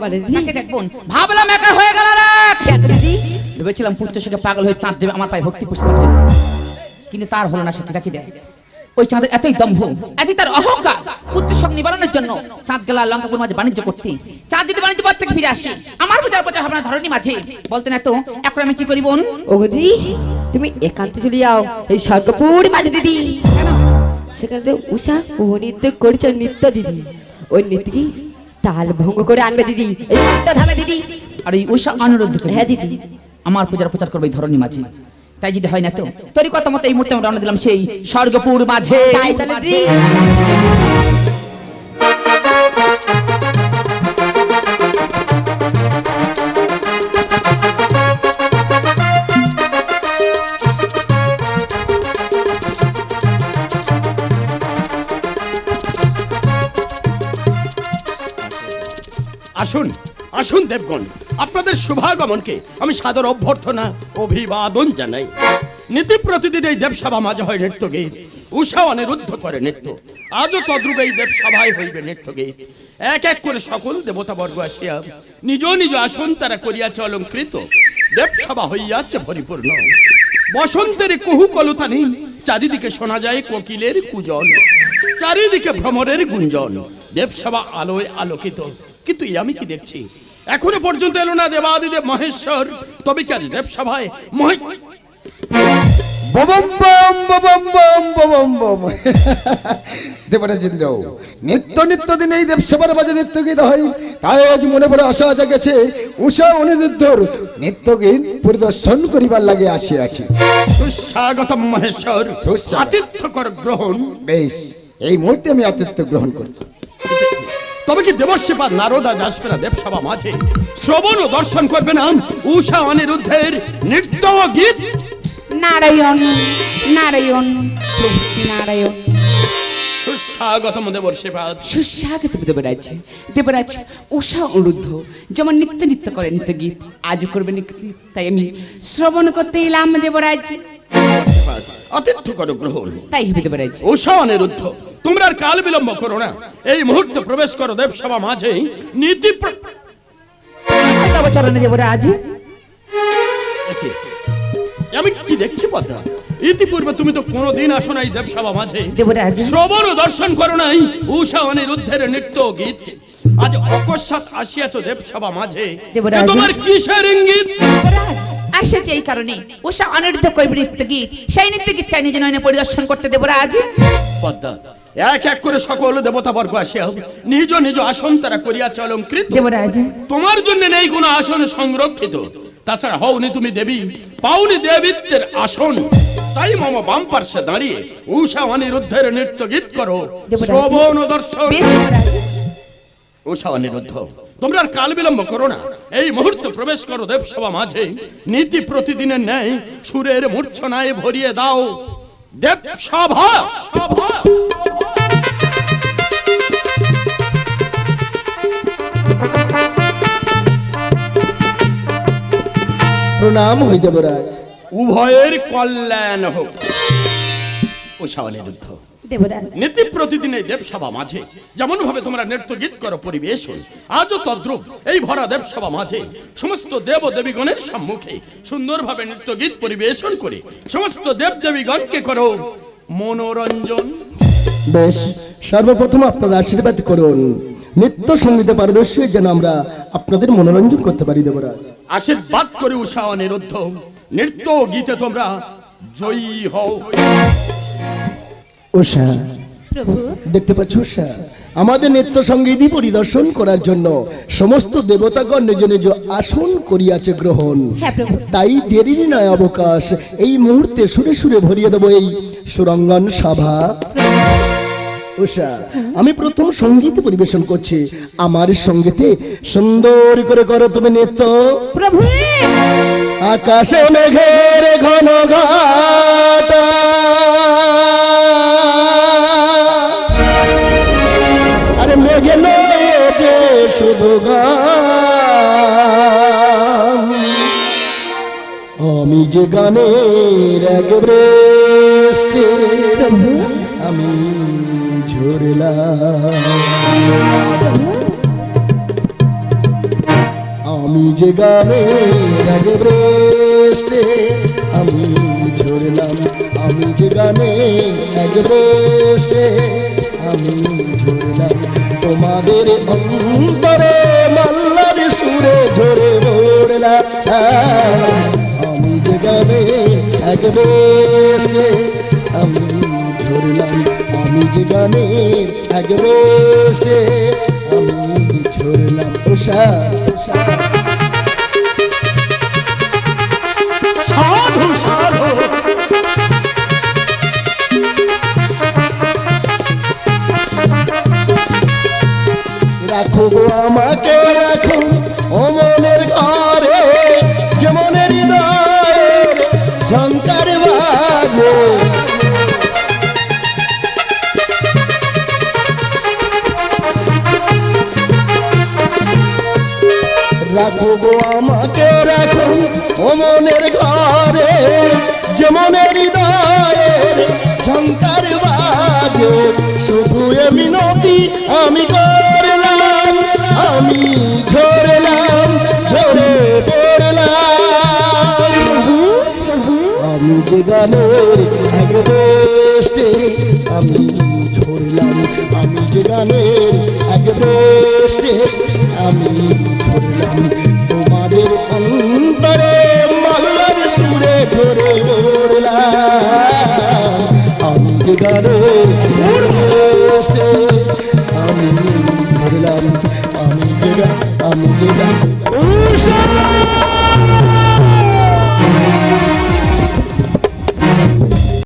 কাকে দেখবো ভাবলাম একা হয়ে গেল রে কেন দিদি? ভেবেছিলাম পুত্র সেটা পাগল হয়ে চাঁদ দেবে আমার পায়ে ভক্তি পুষ্পের জন্য, কিন্তু তার হলো না। সে কি দেয় ওই চাঁদের এতই দম্ভ, এতই তার অহংকার। পুত্র শোক নিবারণের জন্য চাঁদ গেলা লঙ্কাপুর মাঝে বাণিজ্য করতে। চাঁদ যদি বাণিজ্য পথ থেকে ফিরে আসে আমার পূজার প্রচার হবে না ধরনী মাঝে। বলতেন এত এখন আমি কি করি বোন? ওগো দিদি, তুমি একান্তে চলে যাও এই স্বর্গপুর মাঝে দিদি। সেখানে তো উষা ও নৃত্য করেছে নৃত্য দিদি। ওই নৃত্য কি তাল ভঙ্গ করে আনবে দিদি এই নৃত্য ধামে দিদি। আর এই উষা অনুরোধ হ্যাঁ দিদি, আমার পূজার প্রচার করবে এই ধরনী মাঝে। তাই যদি হয় না তো তোর কথা মতো এই মুহূর্তে আমরা রওনা দিলাম সেই স্বর্গপুর মাঝে। তাই চলে দিদি। আসুন আসুন দেবগণ, আপনাদের শুভাগমনকে আমি সাদর অভ্যর্থনা অভিবাদন জানাই। নীতি প্রতিদিন এই দেবসভা মাঝে হয় নৃত্য গীত, উষা অনিরুদ্ধ করে নৃত্য। আজও তদ্রূপ এই দেবসভায় হইবে নৃত্য গীত। এক এক করে সকল দেবতাবর্গ আসিয়া নিজ নিজ আসন তারা করিয়াছে অলঙ্কৃত। দেবসভা হইয়াছে পরিপূর্ণ। বসন্তের কুহু কলতানি, চারিদিকে শোনা যায় কোকিলের কুজন, চারিদিকে ভ্রমরের গুঞ্জন। দেবসভা আলোয় আলোকিত, কিন্তু আমি কি দেখছি এখনো পর্যন্ত এলো না দেবাদিদেব মহেশ্বর। তবে কি আজ দেবসভায় দেবরাজেন্দ্র নিত্য নিত্য দিন এই দেবসভার মাঝে নৃত্য গীত হয়। তাই আজ মনে পড়ে আশা জাগেছে উষা অনিরুদ্ধর নৃত্য গীত পরিদর্শন করিবার লাগে আসিয়াছি। সুস্বাগত মহেশ্বর, আতিথ্য কর গ্রহণ। বেশ, এই মুহূর্তে আমি আতিথ্য গ্রহণ করছি। তবে কি দেবশ্রীপাদ নারদ আজ আসবে না দেবসভা মাঝে? শ্রবণ ও দর্শন করবে না উষা অনিরুদ্ধের নৃত্য ও গীত? নারায়ণ নারায়ণ প্রভু নারায়ণ। সুস্বাগতম দেবশ্রীপাদ। সুস্বাগত দেবরাজ। দেবরাজ উষা অনিরুদ্ধ যেমন নিত্য নিত্য করে নৃত্য গীত আজও করবে নৃত্য গীত, তাই আমি শ্রবণ করতে এলাম দেবরাজ। আতিথ্য কর গ্রহণ। তাই হবে দেবরাজ। উষা অনিরুদ্ধ, তোমরা আর কাল বিলম্ব করো না, এই মুহূর্তে প্রবেশ করো দেবসভা মাঝে। নীতি চরণে দেবরাজ। আমি কি দেখছি পদ্মা? ইতিপূর্বে তুমি তো কোনোদিন আসো নাই দেবসভা মাঝে, দেবরাজ শ্রবণ ও দর্শন করো নাই উষা অনিরুদ্ধের নৃত্য গীত। আজ অকস্মাৎ আসিয়াছ দেবসভা মাঝে, দেবরাজ। তোমার কিসের ইঙ্গিত? আসেছে এই কারণে উষা অনিরুদ্ধ করবে নৃত্য গীত, সেই নৃত্য গীত চাই নিজ নয়নে পরিদর্শন করতে দেবরাজ। পদ্মা, এক এক করে সকল দেবতা বর্গ আসিয়া নিজ নিজ আসন তারা করিয়াছে অলঙ্কৃত। দেবরাজ তোমার জন্য নেই কোনো আসন সংরক্ষিত। তাছাড়া হওনি তুমি দেবী, পাওনি দেবিত্বের আসন। তাই মম বাম পার্শ্বে দাঁড়িয়ে উষা অনিরুদ্ধের নৃত্য গীত করো, শ্রবণ ও দর্শন। উষা অনিরুদ্ধ, তোমরা আর কাল বিলম্ব করো না, এই মুহূর্তে প্রবেশ করো দেবসভা মাঝে। নীতি প্রতিদিনের ন্যায় সুরের মূর্ছনায় ভরিয়ে দাও দেবসভা। প্রণাম হই দেবরাজ। উভয়ের কল্যাণ হোক। উষা অনিরুদ্ধ, দেবরাজ নীতি প্রতিদিন এই দেবসভা মাঝে যেমন ভাবে তোমরা নৃত্য গীত করো পরিবেশন, আজও তদ্রূপ এই ভরা দেবসভা মাঝে সমস্ত দেব দেবীগণের সম্মুখে সুন্দরভাবে নৃত্য গীত পরিবেশন করে সমস্ত দেব দেবীগণকে করো মনোরঞ্জন। বেশ, সর্বপ্রথম আপনারা আশীর্বাদ করুন। নৃত্য সঙ্গীতে পারদর্শী যেন আমরা আপনাদের মনোরঞ্জন করতে পারি দেবরাজ। আশীর্বাদ করে উষা অনিরুদ্ধ, নৃত্য গীতে তোমরা জয়ী হও। উষা, দেখতে পাচ্ছ উষা, আমাদের নৃত্য সঙ্গীতই পরিদর্শন করার জন্য সমস্ত দেবতাগণ নিজ নিজ আসন করিয়াছে গ্রহণ। তাই দেরি নয় অবকাশ, এই মুহূর্তে সুরে সুরে ভরিয়ে দেব এই সুরঙ্গন সভা। উষা, আমি প্রথম সঙ্গীত পরিবেশন করছি, আমার সঙ্গীতে সুন্দর করে করো তুমি নৃত্য। প্রভু আকাশে মেঘের ঘন ঘটা, আরে মেঘে যে শুধু গান, আমি যে গানের এক বৃষ্টি আমি ঝরলাম। আমি যে গানে রাগে ব্রেস্টে আমি ঝরলাম, আমি যে গানে এক ব্রেস্টে আমি ঝরলাম, তোমাদের অন্তরে মাল্লার সুরে ঝরে পড়লাম। আমি যে গানে এক ব্রেস্টে আমি ঝরলাম, আমি যে গানে এক ব্রেস্টে আমি ঝরলাম। উষা সাধু সাধু রাখো গো আমাকে রাখো ও মনের ঘরে, যে মনের হৃদয়ে ঝংকার বাজে। রাখো গো আমাকে রাখো ও মনের ঘরে, যে মনের হৃদয়ে ঝংকার বাজে। শুধু এ মিনতি আমি করলাম, আমি ঝরলাম, ঝরে পড়লাম। আমি যে গানের এক বেষ্টে আমি ঝরলাম, আমি যে গানের এক বেষ্টে আমি ঝরলাম, তোমাদের অন্তরে মাল্লার সুরে ঝরে পড়লাম। আমি যে গানের